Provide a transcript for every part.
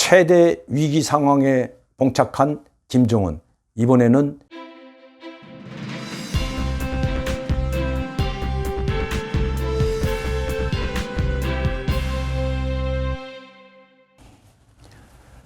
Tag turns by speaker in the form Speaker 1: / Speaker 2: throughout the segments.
Speaker 1: 최대 위기 상황에 봉착한 김정은. 이번에는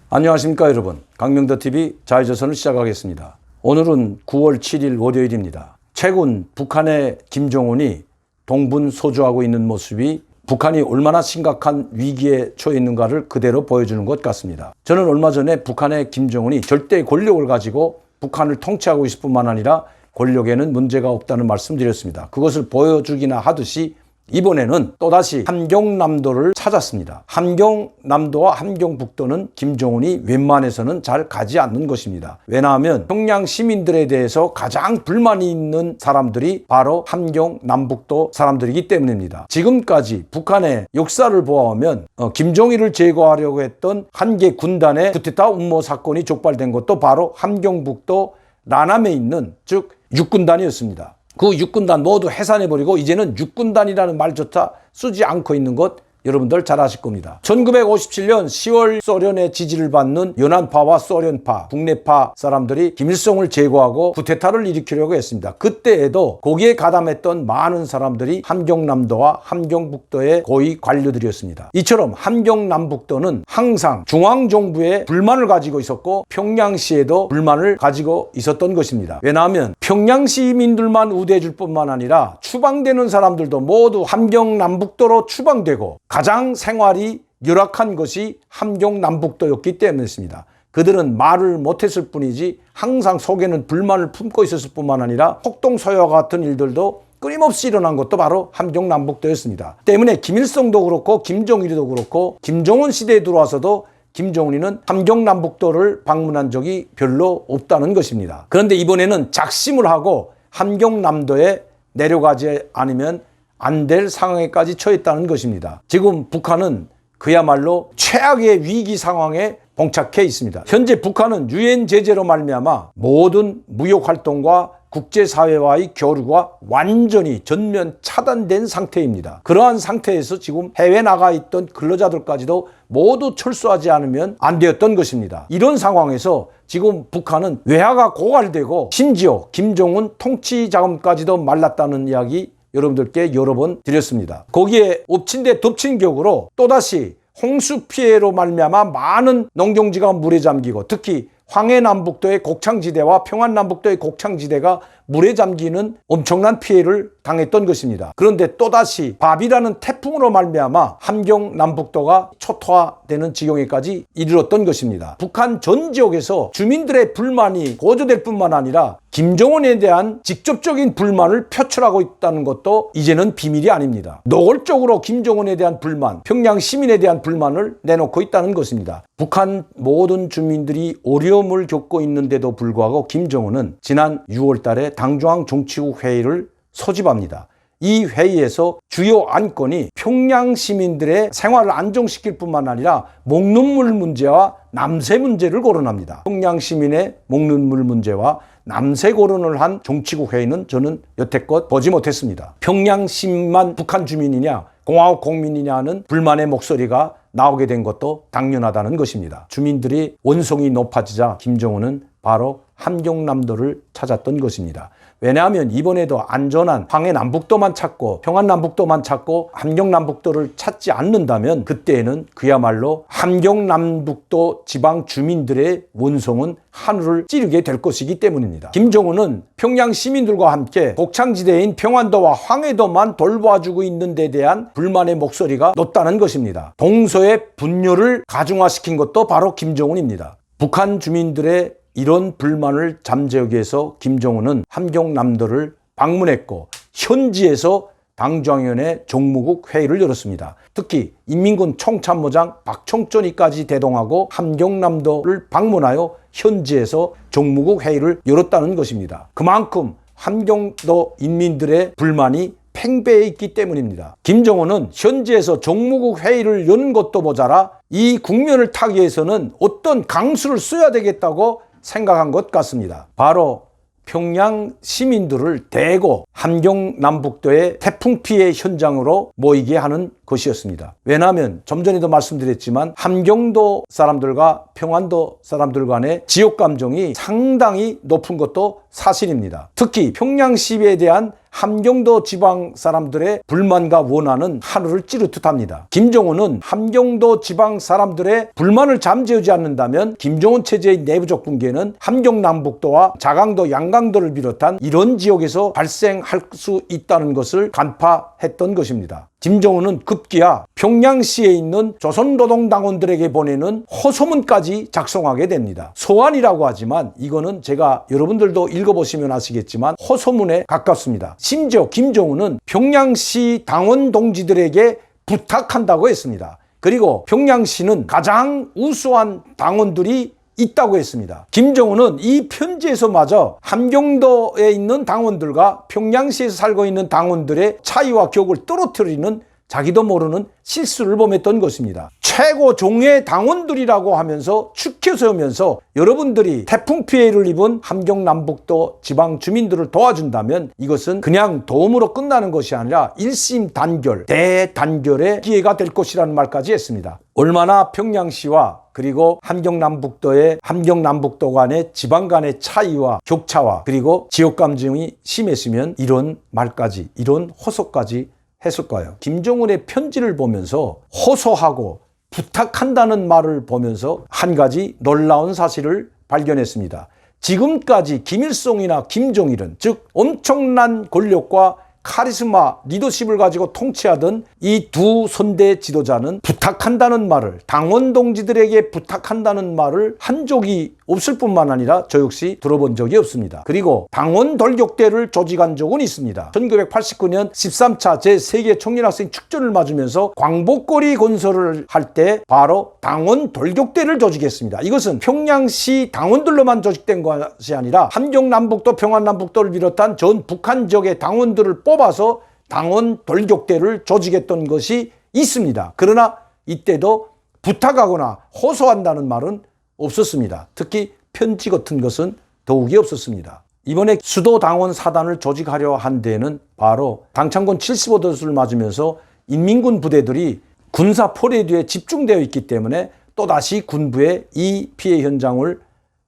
Speaker 1: 안녕하십니까 여러분. 강명더TV 자유조선을 시작하겠습니다. 오늘은 9월 7일 월요일입니다. 최근 북한의 김정은이 동분서주하고 있는 모습이 북한이 얼마나 심각한 위기에 처해 있는가를 그대로 보여주는 것 같습니다. 저는 얼마 전에 북한의 김정은이 절대 권력을 가지고 북한을 통치하고 있을 뿐만 아니라 권력에는 문제가 없다는 말씀드렸습니다. 그것을 보여주기나 하듯이 이번에는 또다시 함경남도를 찾았습니다. 함경남도와 함경북도는 김정은이 웬만해서는 잘 가지 않는 것입니다. 왜냐하면 평양 시민들에 대해서 가장 불만이 있는 사람들이 바로 함경남북도 사람들이기 때문입니다. 지금까지 북한의 역사를 보아오면 김정일을 제거하려고 했던 한개 군단의 쿠데타 음모 사건이 촉발된 것도 바로 함경북도 라남에 있는 즉 육군단이었습니다. 그 육군단 모두 해산해버리고 이제는 육군단이라는 말조차 쓰지 않고 있는 것 여러분들 잘 아실 겁니다. 1957년 10월 소련의 지지를 받는 연안파와 소련파, 국내파 사람들이 김일성을 제거하고 쿠데타를 일으키려고 했습니다. 그때에도 거기에 가담했던 많은 사람들이 함경남도와 함경북도의 고위 관료들이었습니다. 이처럼 함경남북도는 항상 중앙정부에 불만을 가지고 있었고 평양시에도 불만을 가지고 있었던 것입니다. 왜냐하면 평양 시민들만 우대해줄 뿐만 아니라 추방되는 사람들도 모두 함경남북도로 추방되고 가장 생활이 열악한 것이 함경남북도였기 때문이었습니다. 그들은 말을 못했을 뿐이지 항상 속에는 불만을 품고 있었을 뿐만 아니라 폭동소요와 같은 일들도 끊임없이 일어난 것도 바로 함경남북도였습니다. 때문에 김일성도 그렇고 김정일도 그렇고 김정은 시대에 들어와서도 김정은이는 함경남북도를 방문한 적이 별로 없다는 것입니다. 그런데 이번에는 작심을 하고 함경남도에 내려가지 않으면 안 될 상황에까지 처했다는 것입니다. 지금 북한은 그야말로 최악의 위기 상황에 봉착해 있습니다. 현재 북한은 유엔 제재로 말미암아 모든 무역 활동과 국제사회와의 교류가 완전히 전면 차단된 상태입니다. 그러한 상태에서 지금 해외 나가 있던 근로자들까지도 모두 철수하지 않으면 안 되었던 것입니다. 이런 상황에서 지금 북한은 외화가 고갈되고 심지어 김정은 통치 자금까지도 말랐다는 이야기 여러분들께 여러 번 드렸습니다. 거기에 엎친 데 덮친 격으로 또다시 홍수 피해로 말미암아 많은 농경지가 물에 잠기고 특히 황해남북도의 곡창지대와 평안남북도의 곡창지대가 물에 잠기는 엄청난 피해를 당했던 것입니다. 그런데 또다시 바비라는 태풍으로 말미암아 함경남북도가 초토화되는 지경에까지 이르렀던 것입니다. 북한 전 지역에서 주민들의 불만이 고조될 뿐만 아니라 김정은에 대한 직접적인 불만을 표출하고 있다는 것도 이제는 비밀이 아닙니다. 노골적으로 김정은에 대한 불만, 평양 시민에 대한 불만을 내놓고 있다는 것입니다. 북한 모든 주민들이 어려움을 겪고 있는데도 불구하고 김정은은 지난 6월 달에 당중앙 정치국 회의를 소집합니다. 이 회의에서 주요 안건이 평양 시민들의 생활을 안정시킬 뿐만 아니라 먹는 물 문제와 남세 문제를 거론합니다. 평양 시민의 먹는 물 문제와 남세 거론을 한 정치국 회의는 저는 여태껏 보지 못했습니다. 평양 시민만 북한 주민이냐 공화국 국민이냐는 불만의 목소리가 나오게 된 것도 당연하다는 것입니다. 주민들이 원성이 높아지자 김정은은 바로 함경남도를 찾았던 것입니다. 왜냐하면 이번에도 안전한 황해남북도만 찾고 평안남북도만 찾고 함경남북도를 찾지 않는다면 그때에는 그야말로 함경남북도 지방 주민들의 원성은 하늘을 찌르게 될 것이기 때문입니다. 김정은은 평양 시민들과 함께 곡창지대인 평안도와 황해도만 돌봐주고 있는 데 대한 불만의 목소리가 높다는 것입니다. 동서의 분열을 가중화시킨 것도 바로 김정은입니다. 북한 주민들의 이런 불만을 잠재우기 위해서 김정은은 함경남도를 방문했고 현지에서 당중앙위원회 정무국 회의를 열었습니다. 특히 인민군 총참모장 박총전이까지 대동하고 함경남도를 방문하여 현지에서 정무국 회의를 열었다는 것입니다. 그만큼 함경도 인민들의 불만이 팽배해 있기 때문입니다. 김정은은 현지에서 정무국 회의를 여는 것도 모자라 이 국면을 타기 위해서는 어떤 강수를 써야 되겠다고 생각한 것 같습니다. 바로 평양 시민들을 대거 함경 남북도의 태풍 피해 현장으로 모이게 하는 것이었습니다. 왜냐하면 좀 전에도 말씀드렸지만 함경도 사람들과 평안도 사람들 간의 지역 감정이 상당히 높은 것도 사실입니다. 특히 평양 시위에 대한 함경도 지방 사람들의 불만과 원한은 하늘을 찌를 듯합니다. 김정은은 함경도 지방 사람들의 불만을 잠재우지 않는다면 김정은 체제의 내부적 붕괴는 함경 남북도와 자강도 양강도를 비롯한 이런 지역에서 발생할 수 있다는 것을 간파했던 것입니다. 김정은은 급기야 평양시에 있는 조선노동당원들에게 보내는 호소문까지 작성하게 됩니다. 소환이라고 하지만 이거는 제가 여러분들도 읽어보시면 아시겠지만 호소문에 가깝습니다. 심지어 김정은은 평양시 당원 동지들에게 부탁한다고 했습니다. 그리고 평양시는 가장 우수한 당원들이 있다고 했습니다. 김정은은 이 편지에서마저 함경도에 있는 당원들과 평양시에서 살고 있는 당원들의 차이와 격을 떨어뜨리는 자기도 모르는 실수를 범했던 것입니다. 최고 종의 당원들이라고 하면서 축켜 세우면서 여러분들이 태풍 피해를 입은 함경 남북도 지방 주민들을 도와준다면 이것은 그냥 도움으로 끝나는 것이 아니라 일심단결, 대단결의 기회가 될 것이라는 말까지 했습니다. 얼마나 평양시와 그리고 함경 남북도 간의 지방 간의 차이와 격차와 그리고 지역 감정이 심했으면 이런 말까지, 이런 호소까지 했을까요? 김정은의 편지를 보면서 호소하고 부탁한다는 말을 보면서 한 가지 놀라운 사실을 발견했습니다. 지금까지 김일성이나 김정일은, 즉 엄청난 권력과 카리스마, 리더십을 가지고 통치하던 이 두 선대 지도자는 부탁한다는 말을, 당원 동지들에게 부탁한다는 말을 한 적이 없을 뿐만 아니라 저 역시 들어본 적이 없습니다. 그리고 당원 돌격대를 조직한 적은 있습니다. 1989년 13차 제3개 청년학생 축전을 맞으면서 광복거리 건설을 할 때 바로 당원 돌격대를 조직했습니다. 이것은 평양시 당원들로만 조직된 것이 아니라 함경 남북도, 평안 남북도를 비롯한 전 북한 지역의 당원들을 뽑아서 당원 돌격대를 조직했던 것이 있습니다. 그러나 이때도 부탁하거나 호소한다는 말은 없었습니다. 특히 편지 같은 것은 더욱이 없었습니다. 이번에 수도 당원 사단을 조직하려 한 데는 바로 당창건 75도수를 맞으면서 인민군 부대들이 군사 포레이드에 집중되어 있기 때문에 또다시 군부에 이 피해 현장을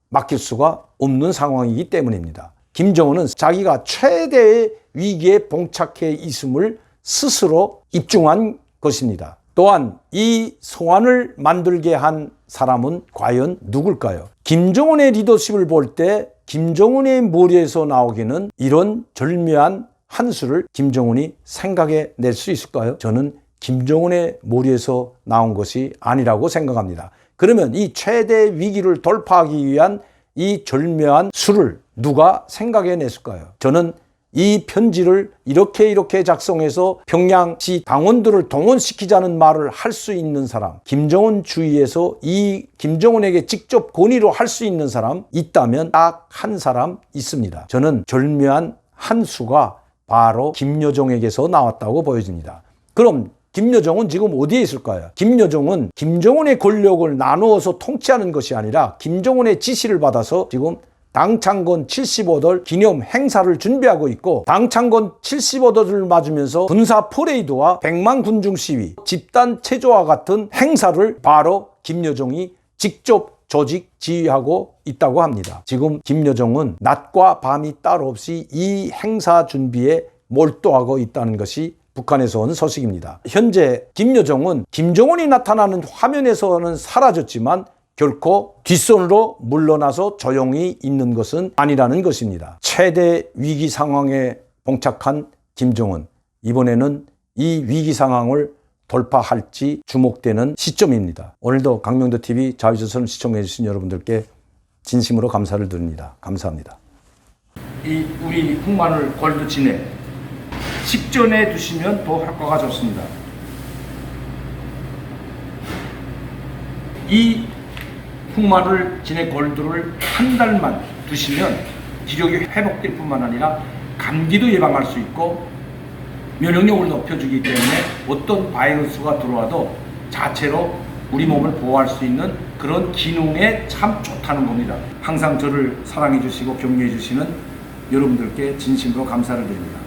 Speaker 1: 맡길 수가 없는 상황이기 때문입니다. 김정은은 자기가 최대의 위기에 봉착해 있음을 스스로 입증한 것입니다. 또한 이 소환을 만들게 한 사람은 과연 누굴까요? 김정은의 리더십을 볼 때 김정은의 머리에서 나오기는 이런 절묘한 한 수를 김정은이 생각해 낼 수 있을까요? 저는 김정은의 머리에서 나온 것이 아니라고 생각합니다. 그러면 이 최대 위기를 돌파하기 위한 이 절묘한 수를 누가 생각해 냈을까요? 저는 이 편지를 이렇게 작성해서 평양시 당원들을 동원시키자는 말을 할 수 있는 사람, 김정은 주위에서 이 김정은에게 직접 건의로 할 수 있는 사람 있다면 딱 한 사람 있습니다. 저는 절묘한 한 수가 바로 김여정에게서 나왔다고 보여집니다. 그럼 김여정은 지금 어디에 있을까요? 김여정은 김정은의 권력을 나누어서 통치하는 것이 아니라 김정은의 지시를 받아서 지금 당창건 75돌 기념 행사를 준비하고 있고, 당창건 75돌을 맞으면서 군사 퍼레이드와 100만 군중 시위, 집단 체조와 같은 행사를 바로 김여정이 직접 조직 지휘하고 있다고 합니다. 지금 김여정은 낮과 밤이 따로 없이 이 행사 준비에 몰두하고 있다는 것이 북한에서 온 소식입니다. 현재 김여정은 김정은이 나타나는 화면에서는 사라졌지만 결코 뒷손으로 물러나서 조용히 있는 것은 아니라는 것입니다. 최대 위기 상황에 봉착한 김정은, 이번에는 이 위기 상황을 돌파할지 주목되는 시점입니다. 오늘도 강명도TV 자유조선을 시청해 주신 여러분들께 진심으로 감사를 드립니다. 감사합니다.
Speaker 2: 이 우리 흑마늘 골드 진액 식전에 두시면 더 효과가 좋습니다. 이 흑마늘 진액 골드를 한 달만 두시면 기력이 회복될 뿐만 아니라 감기도 예방할 수 있고 면역력을 높여주기 때문에 어떤 바이러스가 들어와도 자체로 우리 몸을 보호할 수 있는 그런 기능에 참 좋다는 겁니다. 항상 저를 사랑해 주시고 격려해 주시는 여러분들께 진심으로 감사를 드립니다.